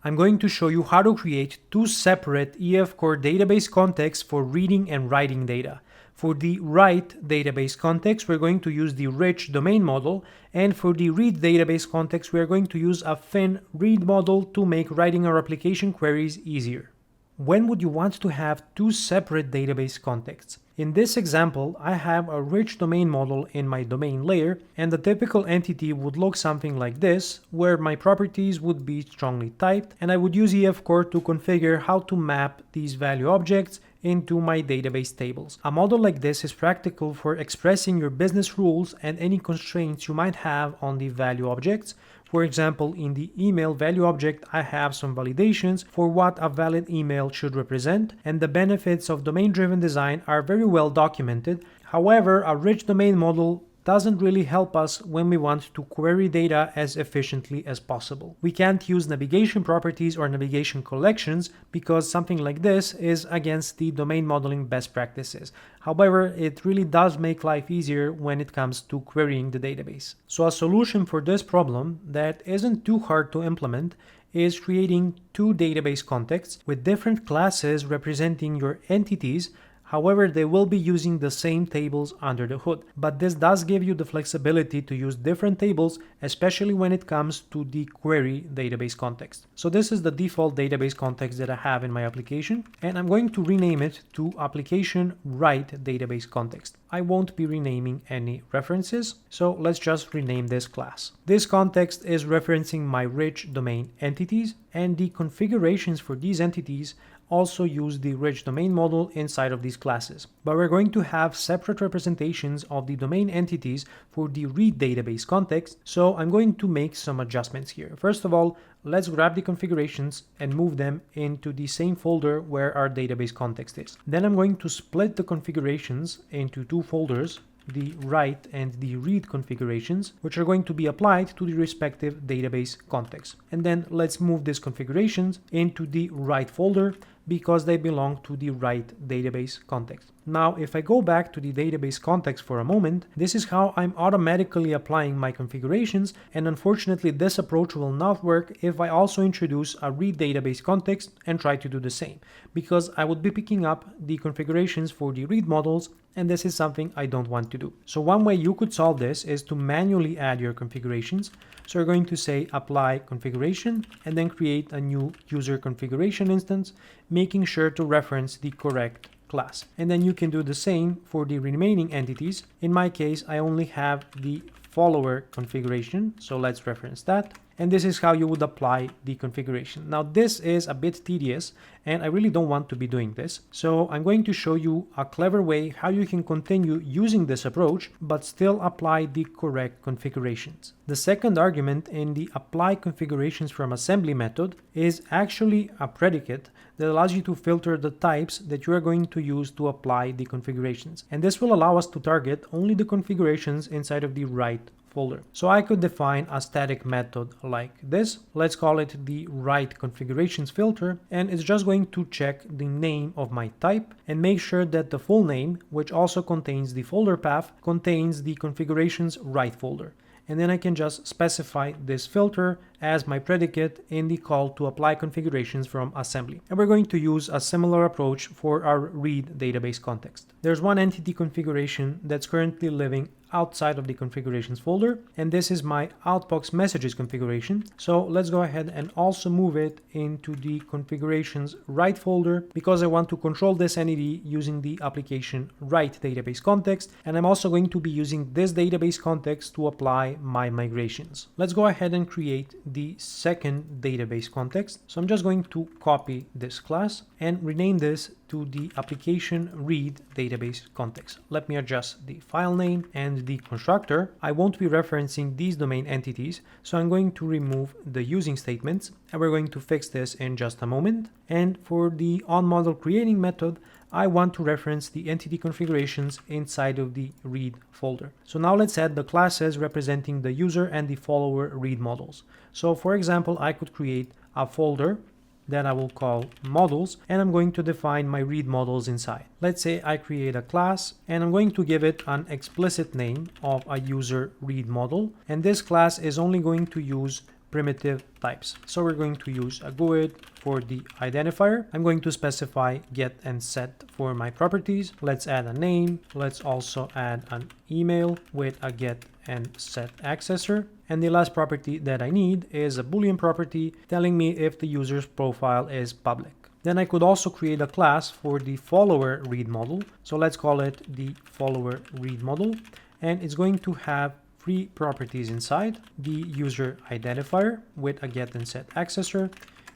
I'm going to show you how to create two separate EF Core database contexts for reading and writing data. For the write database context, we're going to use the rich domain model, and for the read database context, we're going to use a thin read model to make writing our application queries easier. When would you want to have two separate database contexts? In this example, I have a rich domain model in my domain layer, and the typical entity would look something like this, where my properties would be strongly typed, and I would use EF Core to configure how to map these value objects into my database tables. A model like this is practical for expressing your business rules and any constraints you might have on the value objects. For example, in the email value object, I have some validations for what a valid email should represent, and the benefits of domain-driven design are very well documented. However, a rich domain model doesn't really help us when we want to query data as efficiently as possible. We can't use navigation properties or navigation collections because something like this is against the domain modeling best practices. However, it really does make life easier when it comes to querying the database. So a solution for this problem that isn't too hard to implement is creating two database contexts with different classes representing your entities. However, they will be using the same tables under the hood, but this does give you the flexibility to use different tables, especially when it comes to the query database context. So this is the default database context that I have in my application, and I'm going to rename it to application write database context. I won't be renaming any references, so let's just rename this class. This context is referencing my rich domain entities, and the configurations for these entities also use the rich domain model inside of these classes. But we're going to have separate representations of the domain entities for the read database context, so I'm going to make some adjustments here. First of all, let's grab the configurations and move them into the same folder where our database context is. Then I'm going to split the configurations into two folders, the write and the read configurations, which are going to be applied to the respective database context. And then let's move these configurations into the write folder because they belong to the write database context. Now, if I go back to the database context for a moment, this is how I'm automatically applying my configurations, and unfortunately this approach will not work if I also introduce a read database context and try to do the same, because I would be picking up the configurations for the read models, and this is something I don't want to do. So one way you could solve this is to manually add your configurations. So we're going to say apply configuration and then create a new user configuration instance, making sure to reference the correct class. And then you can do the same for the remaining entities. In my case, I only have the follower configuration, so let's reference that. And this is how you would apply the configuration. Now this is a bit tedious and I really don't want to be doing this. So I'm going to show you a clever way how you can continue using this approach but still apply the correct configurations. The second argument in the apply configurations from assembly method is actually a predicate that allows you to filter the types that you are going to use to apply the configurations. And this will allow us to target only the configurations inside of the write folder. So I could define a static method like this. Let's call it the write configurations filter, and it's just going to check the name of my type and make sure that the full name, which also contains the folder path, contains the configurations write folder. And then I can just specify this filter as my predicate in the call to apply configurations from assembly. And we're going to use a similar approach for our read database context. There's one entity configuration that's currently living outside of the configurations folder, and this is my outbox messages configuration. So let's go ahead and also move it into the configurations write folder because I want to control this entity using the application write database context, and I'm also going to be using this database context to apply my migrations. Let's go ahead and create the second database context. So I'm just going to copy this class and rename this to the application read database context. Let me adjust the file name and the constructor. I won't be referencing these domain entities, so I'm going to remove the using statements, and we're going to fix this in just a moment. And for the onModel creating method, I want to reference the entity configurations inside of the read folder. So now let's add the classes representing the user and the follower read models. So for example, I could create a folder that I will call models, and I'm going to define my read models inside. Let's say I create a class and I'm going to give it an explicit name of a user read model, and this class is only going to use primitive types. So we're going to use a GUID for the identifier. I'm going to specify get and set for my properties. Let's add a name. Let's also add an email with a get and set accessor. And the last property that I need is a Boolean property telling me if the user's profile is public. Then I could also create a class for the follower read model. So let's call it the follower read model. And it's going to have three properties inside: the user identifier with a get and set accessor,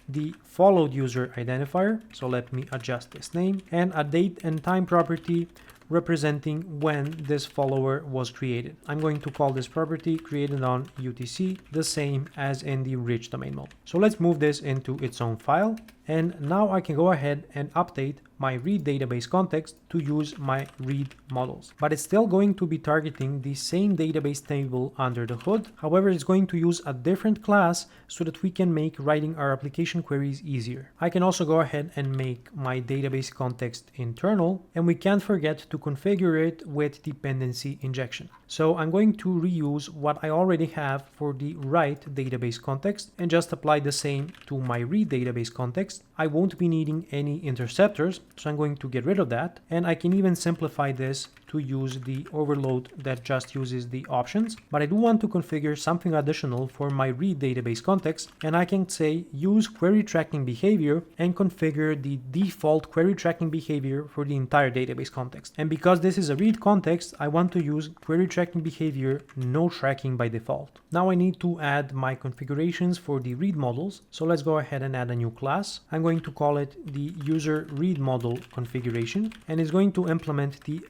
the followed user identifier, so let me adjust this name, and a date and time property representing when this follower was created. I'm going to call this property created on UTC, the same as in the rich domain model. So let's move this into its own file. And now I can go ahead and update my read database context to use my read models. But it's still going to be targeting the same database table under the hood. However, it's going to use a different class so that we can make writing our application queries easier. I can also go ahead and make my database context internal, and we can't forget to configure it with dependency injection. So I'm going to reuse what I already have for the write database context and just apply the same to my read database context. I won't be needing any interceptors, so I'm going to get rid of that. And I can even simplify this to use the overload that just uses the options. But I do want to configure something additional for my read database context, and I can say use query tracking behavior and configure the default query tracking behavior for the entire database context. And because this is a read context, I want to use query tracking behavior no tracking by default. Now I need to add my configurations for the read models. So let's go ahead and add a new class. I'm going to call it the user read model configuration, and it's going to implement the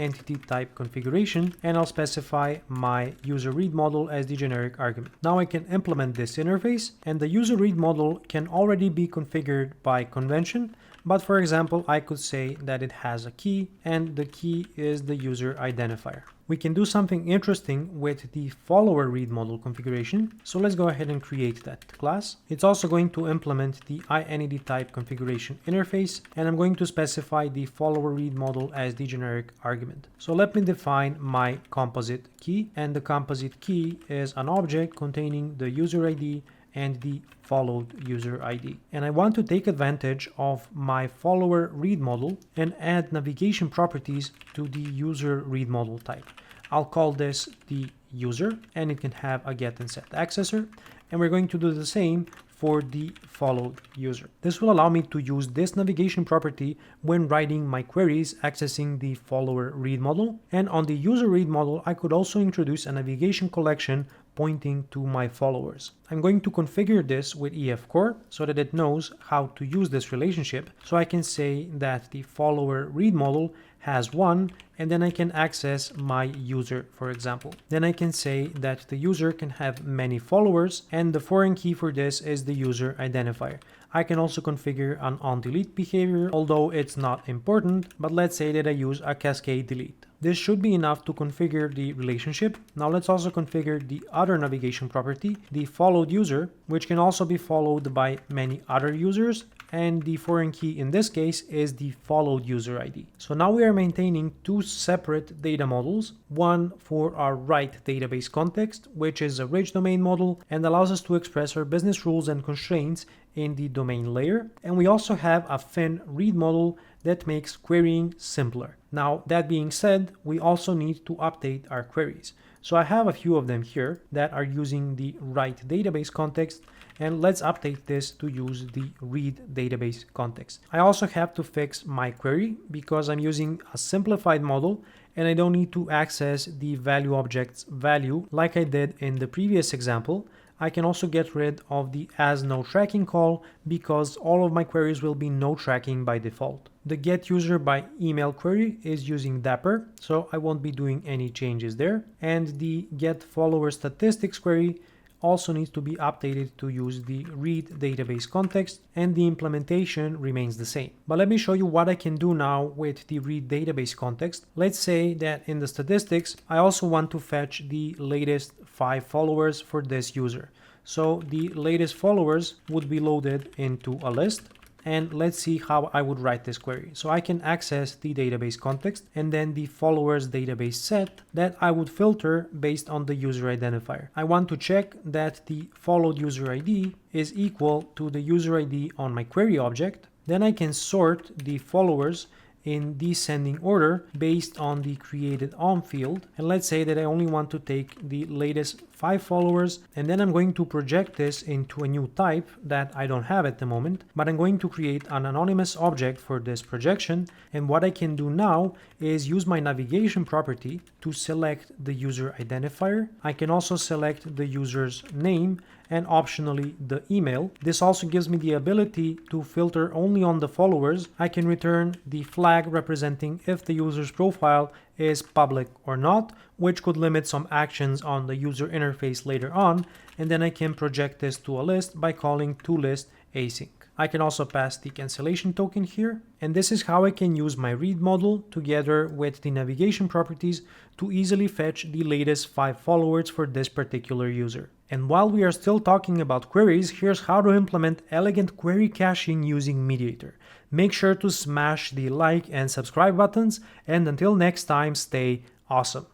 entity type configuration, and I'll specify my user read model as the generic argument. Now I can implement this interface, and the user read model can already be configured by convention. But for example, I could say that it has a key, and the key is the user identifier. We can do something interesting with the follower read model configuration. So let's go ahead and create that class. It's also going to implement the entity type configuration interface, and I'm going to specify the follower read model as the generic argument. So let me define my composite key, and the composite key is an object containing the user ID and the followed user ID. And I want to take advantage of my follower read model and add navigation properties to the user read model type. I'll call this the user, and it can have a get and set accessor. And we're going to do the same for the followed user. This will allow me to use this navigation property when writing my queries accessing the follower read model. And on the user read model, I could also introduce a navigation collection pointing to my followers. I'm going to configure this with EF-core so that it knows how to use this relationship. So I can say that the follower read model has one, and then I can access my user, for example. Then I can say that the user can have many followers, and the foreign key for this is the user identifier. I can also configure an onDelete behavior, although it's not important, but let's say that I use a cascade delete. This should be enough to configure the relationship. Now let's also configure the other navigation property, the followed user, which can also be followed by many other users, and the foreign key in this case is the followed user ID. So now we are maintaining two separate data models, one for our write database context, which is a rich domain model and allows us to express our business rules and constraints in the domain layer. And we also have a fin read model that makes querying simpler. Now, that being said, we also need to update our queries. So I have a few of them here that are using the write database context, and let's update this to use the read database context. I also have to fix my query because I'm using a simplified model and I don't need to access the value object's value like I did in the previous example. I can also get rid of the as no tracking call because all of my queries will be no tracking by default. The get user by email query is using Dapper, so I won't be doing any changes there. And the get follower statistics query also needs to be updated to use the read database context, and the implementation remains the same. But let me show you what I can do now with the read database context. Let's say that in the statistics, I also want to fetch the latest 5 followers for this user. So the latest followers would be loaded into a list. and let's see how I would write this query. So I can access the database context and then the followers database set that I would filter based on the user identifier. I want to check that the followed user ID is equal to the user ID on my query object. Then I can sort the followers in descending order based on the created on field. And let's say that I only want to take the latest 5 followers, and then I'm going to project this into a new type that I don't have at the moment, but I'm going to create an anonymous object for this projection. And what I can do now is use my navigation property to select the user identifier. I can also select the user's name and optionally the email. This also gives me the ability to filter only on the followers. I can return the flag representing if the user's profile is public or not, which could limit some actions on the user interface later on. And then I can project this to a list by calling toList async. I can also pass the cancellation token here, and this is how I can use my read model together with the navigation properties to easily fetch the latest 5 followers for this particular user. And while we are still talking about queries, here's how to implement elegant query caching using Mediator. Make sure to smash the like and subscribe buttons, and until next time, stay awesome.